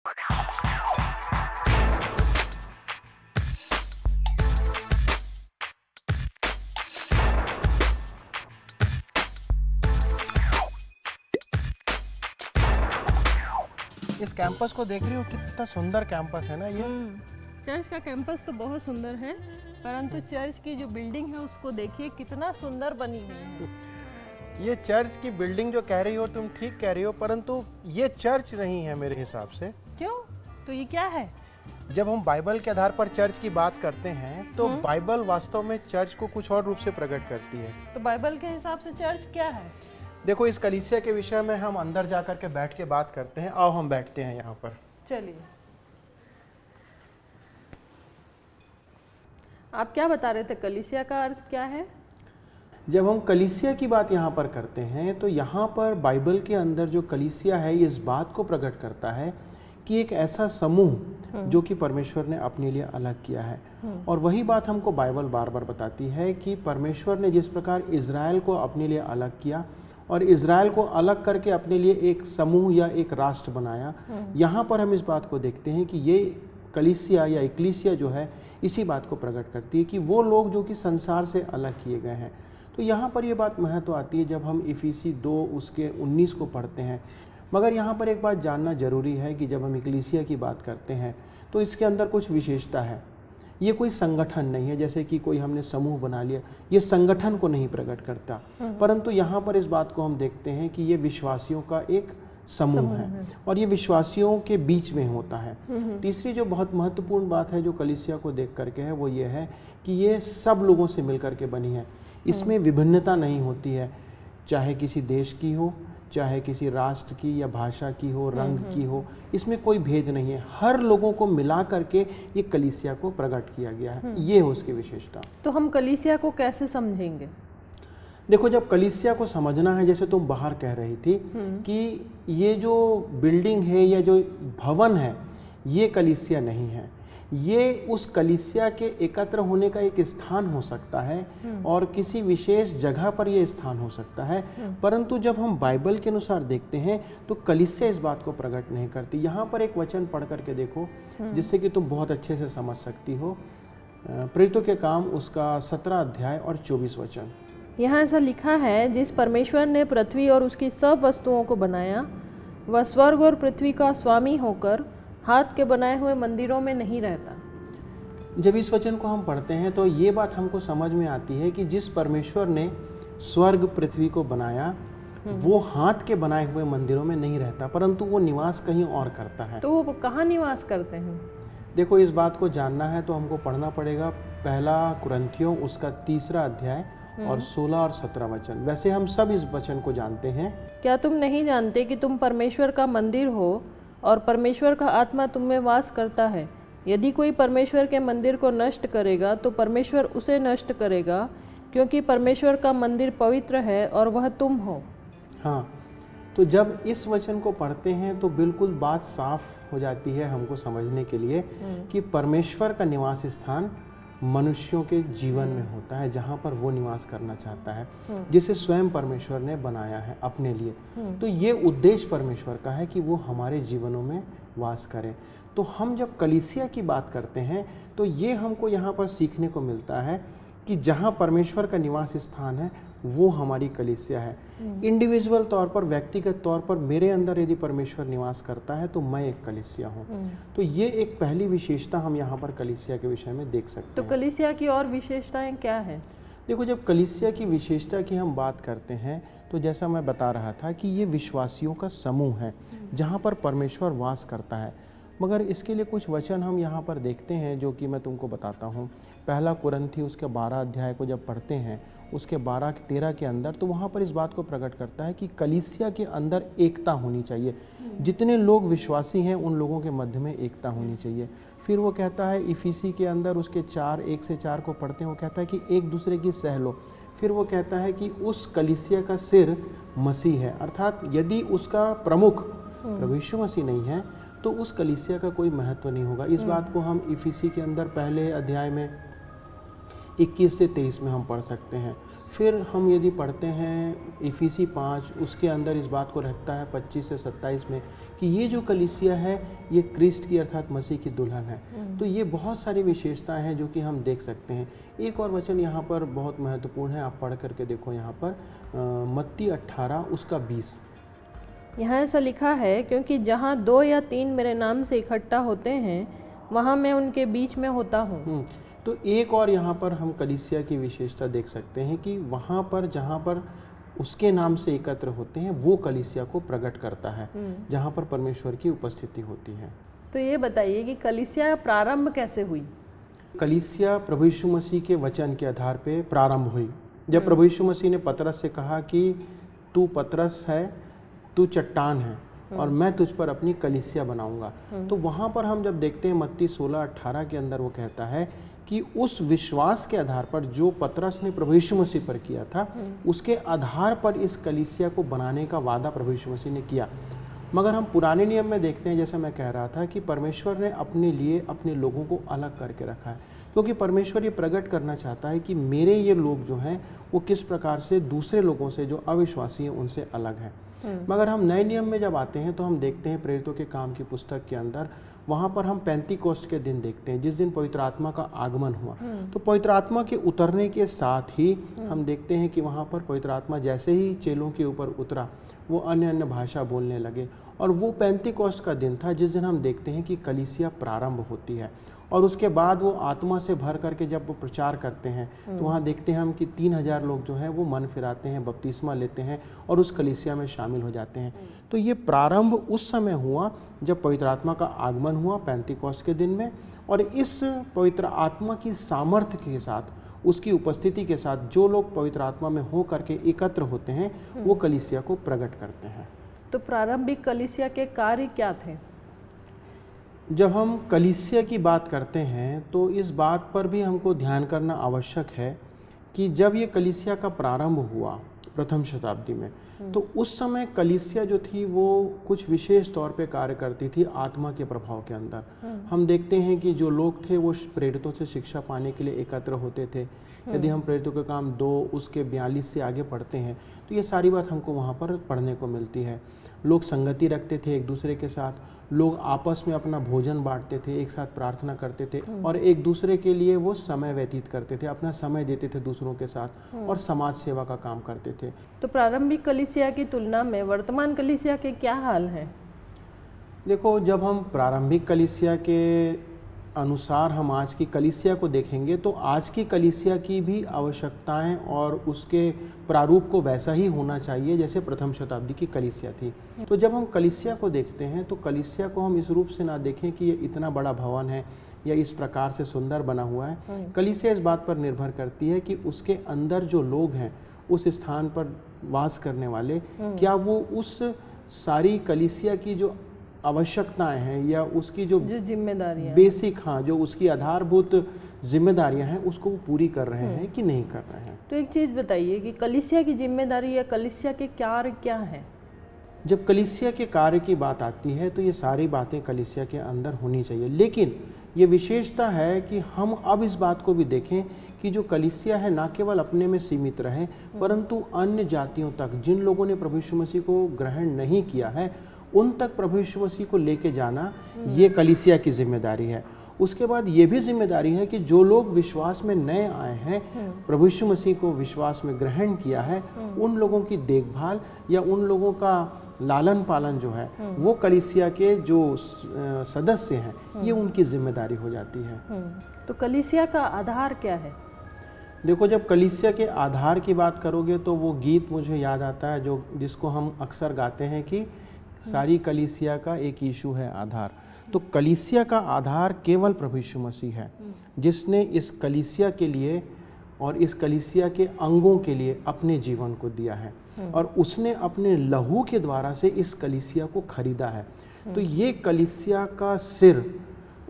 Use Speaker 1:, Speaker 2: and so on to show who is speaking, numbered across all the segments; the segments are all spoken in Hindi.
Speaker 1: इस कैंपस को देख रही हो, कितना सुंदर कैंपस है ना ये।
Speaker 2: चर्च का कैंपस तो बहुत सुंदर है, परंतु चर्च की जो बिल्डिंग है उसको देखिए कितना सुंदर बनी हुई है।
Speaker 1: ये चर्च की बिल्डिंग जो कह रही हो तुम, ठीक कह रही हो, परंतु ये चर्च नहीं है मेरे हिसाब से।
Speaker 2: क्यों? तो ये क्या है?
Speaker 1: जब हम बाइबल के आधार पर चर्च की बात करते हैं तो बाइबल वास्तव में चर्च को कुछ और रूप से प्रकट करती है।
Speaker 2: तो बाइबल के हिसाब से चर्च क्या है?
Speaker 1: देखो, इस कलीसिया के विषय में हम अंदर जाकर के बैठ के बात करते हैं। आओ हम बैठते हैं यहाँ पर।
Speaker 2: चलिए, आप क्या बता रहे थे? कलीसिया का अर्थ क्या है?
Speaker 1: जब हम कलीसिया की बात यहाँ पर करते हैं तो यहाँ पर बाइबल के अंदर जो कलीसिया है इस बात को प्रकट करता है कि एक ऐसा समूह जो कि परमेश्वर ने अपने लिए अलग किया है। और वही बात हमको बाइबल बार बार बताती है कि परमेश्वर ने जिस प्रकार इज़राइल को अपने लिए अलग किया और इज़राइल को अलग करके अपने लिए एक समूह या एक राष्ट्र बनाया, यहाँ पर हम इस बात को देखते हैं कि ये कलीसिया या इक्लीसिया जो है इसी बात को प्रकट करती है कि वो लोग जो कि संसार से अलग किए गए हैं। तो यहाँ पर ये बात महत्व आती है जब हम इफिसी 2 उसके 19 को पढ़ते हैं। मगर यहाँ पर एक बात जानना जरूरी है कि जब हम इक्लीसिया की बात करते हैं तो इसके अंदर कुछ विशेषता है। ये कोई संगठन नहीं है, जैसे कि कोई हमने समूह बना लिया, ये संगठन को नहीं प्रकट करता, परंतु यहाँ पर इस बात को हम देखते हैं कि ये विश्वासियों का एक समूह है और ये विश्वासियों के बीच में होता है। तीसरी जो बहुत महत्वपूर्ण बात है जो कलीसिया को देख करके है वो ये है कि ये सब लोगों से मिलकर के बनी है। इसमें विभिन्नता नहीं होती है, चाहे किसी देश की हो, चाहे किसी राष्ट्र की या भाषा की हो, रंग की हो, इसमें कोई भेद नहीं है। हर लोगों को मिला करके ये कलीसिया को प्रकट किया गया है। ये है उसकी विशेषता।
Speaker 2: तो हम कलीसिया को कैसे समझेंगे?
Speaker 1: देखो, जब कलीसिया को समझना है, जैसे तुम बाहर कह रही थी कि ये जो बिल्डिंग है या जो भवन है ये कलीसिया नहीं है, ये उस कलीसिया के एकत्र होने का एक स्थान हो सकता है और किसी विशेष जगह पर यह स्थान हो सकता है। परंतु जब हम बाइबल के अनुसार देखते हैं तो कलीसिया इस बात को प्रकट नहीं करती। यहाँ पर एक वचन पढ़ करके देखो जिससे कि तुम बहुत अच्छे से समझ सकती हो। प्रेरितों के काम उसका 17 अध्याय और 24 वचन।
Speaker 2: यहाँ ऐसा लिखा है, जिस परमेश्वर ने पृथ्वी और उसकी सब वस्तुओं को बनाया, वह स्वर्ग और पृथ्वी का स्वामी होकर हाथ के बनाए हुए मंदिरों में नहीं रहता।
Speaker 1: जब इस वचन को हम पढ़ते हैं तो ये बात हमको समझ में आती है कि जिस परमेश्वर ने स्वर्ग पृथ्वी को बनाया वो हाथ के बनाए हुए मंदिरों में नहीं रहता, परंतु वो निवास कहीं और करता है।
Speaker 2: तो वो कहाँ निवास करते हैं?
Speaker 1: देखो, इस बात को जानना है तो हमको पढ़ना पड़ेगा पहला कुरिन्थियों उसका 3 अध्याय और 16 और 17 वचन। वैसे हम सब इस वचन को जानते हैं।
Speaker 2: क्या तुम नहीं जानते कि तुम परमेश्वर का मंदिर हो और परमेश्वर का आत्मा तुम में वास करता है? यदि कोई परमेश्वर के मंदिर को नष्ट करेगा तो परमेश्वर उसे नष्ट करेगा, क्योंकि परमेश्वर का मंदिर पवित्र है और वह तुम हो।
Speaker 1: हाँ, तो जब इस वचन को पढ़ते हैं तो बिल्कुल बात साफ हो जाती है हमको समझने के लिए कि परमेश्वर का निवास स्थान मनुष्यों के जीवन में होता है, जहाँ पर वो निवास करना चाहता है, जिसे स्वयं परमेश्वर ने बनाया है अपने लिए। तो ये उद्देश्य परमेश्वर का है कि वो हमारे जीवनों में वास करे। तो हम जब कलीसिया की बात करते हैं तो ये हमको यहाँ पर सीखने को मिलता है कि जहाँ परमेश्वर का निवास स्थान है वो हमारी कलीसिया है। इंडिविजुअल तौर पर, व्यक्तिगत तौर पर मेरे अंदर यदि परमेश्वर निवास करता है तो मैं एक कलीसिया हूँ। तो ये एक पहली विशेषता हम यहाँ पर कलीसिया के विषय में देख सकते हैं।
Speaker 2: तो कलीसिया की और विशेषताएं क्या हैं?
Speaker 1: देखो, जब कलीसिया की विशेषता की हम बात करते हैं तो जैसा मैं बता रहा था कि ये विश्वासियों का समूह है जहाँ पर परमेश्वर वास करता है। मगर इसके लिए कुछ वचन हम यहाँ पर देखते हैं जो कि मैं तुमको बताता हूँ। पहला कुरिन्थी उसके 12 अध्याय को जब पढ़ते हैं उसके 12-13 के अंदर, तो वहाँ पर इस बात को प्रकट करता है कि कलीसिया के अंदर एकता होनी चाहिए। जितने लोग विश्वासी हैं उन लोगों के मध्य में एकता होनी चाहिए। फिर वो कहता है इफिसी के अंदर उसके 1 से 4 को पढ़ते हैं, वो कहता है कि एक दूसरे की सह लो। फिर वो कहता है कि उस कलीसिया का सिर मसीह है, अर्थात यदि उसका प्रमुख प्रभु यीशु मसीह नहीं है तो उस कलीसिया का कोई महत्व नहीं होगा। इस बात को हम इफिसी के अंदर पहले अध्याय में 21 से 23 में हम पढ़ सकते हैं। फिर हम यदि पढ़ते हैं इफिसी 5, उसके अंदर इस बात को रखता है 25 से 27 में कि ये जो कलीसिया है ये क्रिस्ट की अर्थात मसीह की दुल्हन है। तो ये बहुत सारी विशेषताएं हैं जो कि हम देख सकते हैं। एक और वचन यहाँ पर बहुत महत्वपूर्ण है, आप पढ़ करके देखो यहाँ पर मत्ती 18 उसका 20।
Speaker 2: यहाँ ऐसा लिखा है, क्योंकि जहाँ 2 या 3 मेरे नाम से इकट्ठा होते हैं वहाँ मैं उनके बीच में होता हूँ।
Speaker 1: तो एक और यहाँ पर हम कलीसिया की विशेषता देख सकते हैं कि वहाँ पर जहाँ पर उसके नाम से एकत्र होते हैं वो कलीसिया को प्रकट करता है, जहाँ पर परमेश्वर की उपस्थिति होती है।
Speaker 2: तो ये बताइए कि कलीसिया प्रारंभ कैसे हुई?
Speaker 1: कलीसिया प्रभु यीशु मसीह के वचन के आधार पे प्रारंभ हुई। जब प्रभु यीशु मसीह ने पतरस से कहा कि तू पतरस है, तू चट्टान है और मैं तुझ पर अपनी कलीसिया बनाऊंगा, तो वहाँ पर हम जब देखते हैं मत्ती 16:18 के अंदर वो कहता है कि उस विश्वास के आधार पर जो पतरस ने प्रभु यीशु मसीह पर किया था, उसके आधार पर इस कलीसिया को बनाने का वादा प्रभु यीशु मसीह ने किया। मगर हम पुराने नियम में देखते हैं, जैसा मैं कह रहा था, कि परमेश्वर ने अपने लिए अपने लोगों को अलग करके रखा है, क्योंकि परमेश्वर ये प्रकट करना चाहता है कि मेरे ये लोग जो हैं वो किस प्रकार से दूसरे लोगों से जो अविश्वासी हैं उनसे अलग हैं। मगर हम नए नियम में जब आते हैं तो हम देखते हैं प्रेरितों के काम की पुस्तक के अंदर, वहाँ पर हम पेंतीकोस्ट के दिन देखते हैं, जिस दिन पवित्र आत्मा का आगमन हुआ। तो पवित्र आत्मा के उतरने के साथ ही हम देखते हैं कि वहाँ पर पवित्र आत्मा जैसे ही चेलों के ऊपर उतरा, वो अन्य अन्य भाषा बोलने लगे। और वो पेंतीकोस्ट का दिन था जिस दिन हम देखते हैं कि कलीसिया प्रारंभ होती है। और उसके बाद वो आत्मा से भर करके जब वो प्रचार करते हैं तो वहाँ देखते हैं हम कि 3000 लोग जो हैं वो मन फिराते हैं, बपतिस्मा लेते हैं और उस कलीसिया में शामिल हो जाते हैं। तो ये प्रारंभ उस समय हुआ जब पवित्र आत्मा का आगमन हुआ पेंतीकोस्ट के दिन में, और इस पवित्र आत्मा की सामर्थ्य के साथ, उसकी उपस्थिति के साथ जो लोग पवित्र आत्मा में हो करके एकत्र होते हैं वो कलीसिया को प्रकट करते हैं।
Speaker 2: तो प्रारंभिक कलीसिया के कार्य क्या थे?
Speaker 1: जब हम कलीसिया की बात करते हैं तो इस बात पर भी हमको ध्यान करना आवश्यक है कि जब ये कलीसिया का प्रारंभ हुआ प्रथम शताब्दी में, तो उस समय कलीसिया जो थी वो कुछ विशेष तौर पे कार्य करती थी आत्मा के प्रभाव के अंदर। हम देखते हैं कि जो लोग थे वो प्रेरितों से शिक्षा पाने के लिए एकत्र होते थे। यदि हम प्रेरितों का काम 2 उसके 42 से आगे पढ़ते हैं तो ये सारी बात हमको वहाँ पर पढ़ने को मिलती है। लोग संगति रखते थे एक दूसरे के साथ, लोग आपस में अपना भोजन बांटते थे, एक साथ प्रार्थना करते थे और एक दूसरे के लिए वो समय व्यतीत करते थे, अपना समय देते थे दूसरों के साथ और समाज सेवा का काम करते थे।
Speaker 2: तो प्रारंभिक कलीसिया की तुलना में वर्तमान कलीसिया के क्या हाल हैं?
Speaker 1: देखो, जब हम प्रारंभिक कलीसिया के अनुसार हम आज की कलीसिया को देखेंगे तो आज की कलीसिया की भी आवश्यकताएं और उसके प्रारूप को वैसा ही होना चाहिए जैसे प्रथम शताब्दी की कलीसिया थी। तो जब हम कलीसिया को देखते हैं तो कलीसिया को हम इस रूप से ना देखें कि ये इतना बड़ा भवन है या इस प्रकार से सुंदर बना हुआ है। कलीसिया इस बात पर निर्भर करती है कि उसके अंदर जो लोग हैं, उस स्थान पर वास करने वाले, क्या वो उस सारी कलीसिया की जो आवश्यकताएं हैं या उसकी जो
Speaker 2: जिम्मेदारियां
Speaker 1: बेसिक, हाँ, जो उसकी आधारभूत जिम्मेदारियां हैं उसको वो पूरी कर रहे हैं कि नहीं कर रहे हैं।
Speaker 2: तो एक चीज़ बताइए कि कलीसिया की जिम्मेदारी या कलीसिया के कार्य क्या हैं?
Speaker 1: जब कलीसिया के कार्य की बात आती है तो ये सारी बातें कलीसिया के अंदर होनी चाहिए, लेकिन ये विशेषता है कि हम अब इस बात को भी देखें कि जो कलीसिया है ना केवल अपने में सीमित रहे परंतु अन्य जातियों तक, जिन लोगों ने प्रभु यीशु मसीह को ग्रहण नहीं किया है, उन तक प्रभु यीशु मसीह को लेके जाना ये कलीसिया की जिम्मेदारी है। उसके बाद ये भी जिम्मेदारी है कि जो लोग विश्वास में नए आए हैं, प्रभु यीशु मसीह को विश्वास में ग्रहण किया है, उन लोगों की देखभाल या उन लोगों का लालन पालन जो है वो कलीसिया के जो सदस्य हैं ये उनकी जिम्मेदारी हो जाती है।
Speaker 2: तो कलीसिया का आधार क्या है?
Speaker 1: देखो, जब कलीसिया के आधार की बात करोगे तो वो गीत मुझे याद आता है जिसको हम अक्सर गाते हैं कि सारी कलीसिया का एक यीशु है आधार। तो कलीसिया का आधार केवल प्रभु यीशु मसीह है, जिसने इस कलीसिया के लिए और इस कलीसिया के अंगों के लिए अपने जीवन को दिया है और उसने अपने लहू के द्वारा से इस कलीसिया को खरीदा है। तो ये कलीसिया का सिर,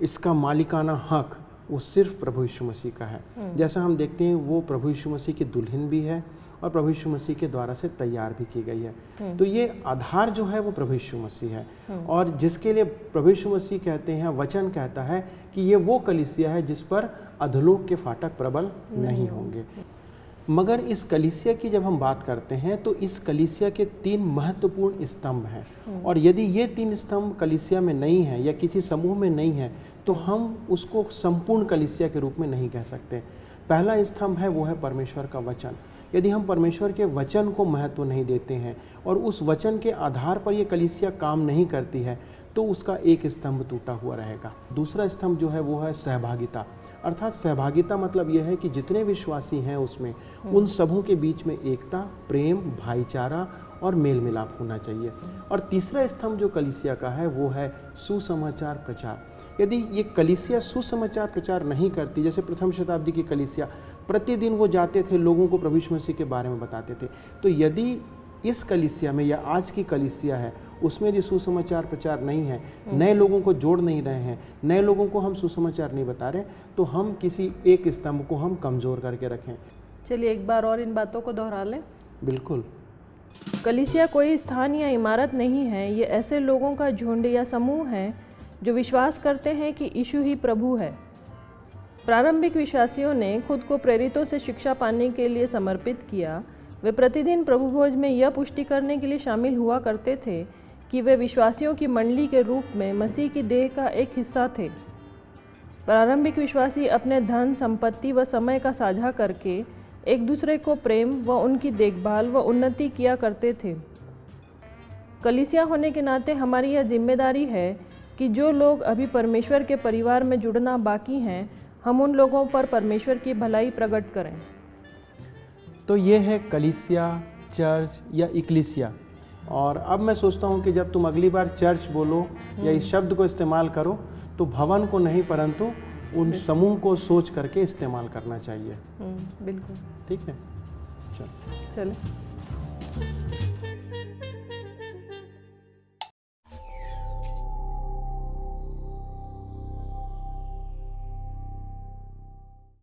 Speaker 1: इसका मालिकाना हक वो सिर्फ प्रभु यीशु मसीह का है। जैसा हम देखते हैं वो प्रभु यीशु मसीह की दुल्हन भी है और प्रभु यीशु मसीह के द्वारा से तैयार भी की गई है। तो ये आधार जो है वो प्रभु यीशु मसीह है और जिसके लिए प्रभु यीशु मसीह कहते हैं, वचन कहता है कि ये वो कलीसिया है जिस पर अधोलोक के फाटक प्रबल नहीं होंगे। मगर इस कलीसिया की जब हम बात करते हैं तो इस कलीसिया के 3 महत्वपूर्ण स्तंभ हैं, और यदि ये 3 स्तंभ कलीसिया में नहीं है या किसी समूह में नहीं है तो हम उसको संपूर्ण कलीसिया के रूप में नहीं कह सकते। पहला स्तंभ है वो है परमेश्वर का वचन। यदि हम परमेश्वर के वचन को महत्व नहीं देते हैं और उस वचन के आधार पर ये कलीसिया काम नहीं करती है तो उसका एक स्तंभ टूटा हुआ रहेगा। दूसरा स्तंभ जो है वो है सहभागिता, अर्थात सहभागिता मतलब यह है कि जितने विश्वासी हैं उसमें उन सबों के बीच में एकता, प्रेम, भाईचारा और मेल मिलाप होना चाहिए। और तीसरा स्तंभ जो कलीसिया का है वो है सुसमाचार प्रचार। यदि ये कलीसिया सुसमाचार प्रचार नहीं करती, जैसे प्रथम शताब्दी की कलीसिया प्रतिदिन वो जाते थे, लोगों को प्रभु यीशु मसीह के बारे में बताते थे, तो यदि इस कलीसिया में या आज की कलीसिया है उसमें यदि सुसमाचार प्रचार नहीं है, नए लोगों को जोड़ नहीं रहे हैं, नए लोगों को हम सुसमाचार नहीं बता रहे, तो हम किसी एक स्तंभ को हम कमज़ोर करके रखें।
Speaker 2: चलिए एक बार और इन बातों को दोहरा लें।
Speaker 1: बिल्कुल।
Speaker 2: कलीसिया कोई स्थान या इमारत नहीं है, ये ऐसे लोगों का झुंड या समूह है जो विश्वास करते हैं कि यीशु ही प्रभु है। प्रारंभिक विश्वासियों ने खुद को प्रेरितों से शिक्षा पाने के लिए समर्पित किया। वे प्रतिदिन प्रभु भोज में यह पुष्टि करने के लिए शामिल हुआ करते थे कि वे विश्वासियों की मंडली के रूप में मसीह की देह का एक हिस्सा थे। प्रारंभिक विश्वासी अपने धन, संपत्ति व समय का साझा करके एक दूसरे को प्रेम व उनकी देखभाल व उन्नति किया करते थे। कलीसिया होने के नाते हमारी यह जिम्मेदारी है कि जो लोग अभी परमेश्वर के परिवार में जुड़ना बाकी हैं, हम उन लोगों पर परमेश्वर की भलाई प्रकट करें।
Speaker 1: तो ये है कलीसिया, चर्च या इक्लीसिया। और अब मैं सोचता हूँ कि जब तुम अगली बार चर्च बोलो या इस शब्द को इस्तेमाल करो तो भवन को नहीं परंतु उन समूह को सोच करके इस्तेमाल करना चाहिए।
Speaker 2: बिल्कुल
Speaker 1: ठीक है,
Speaker 2: चलो।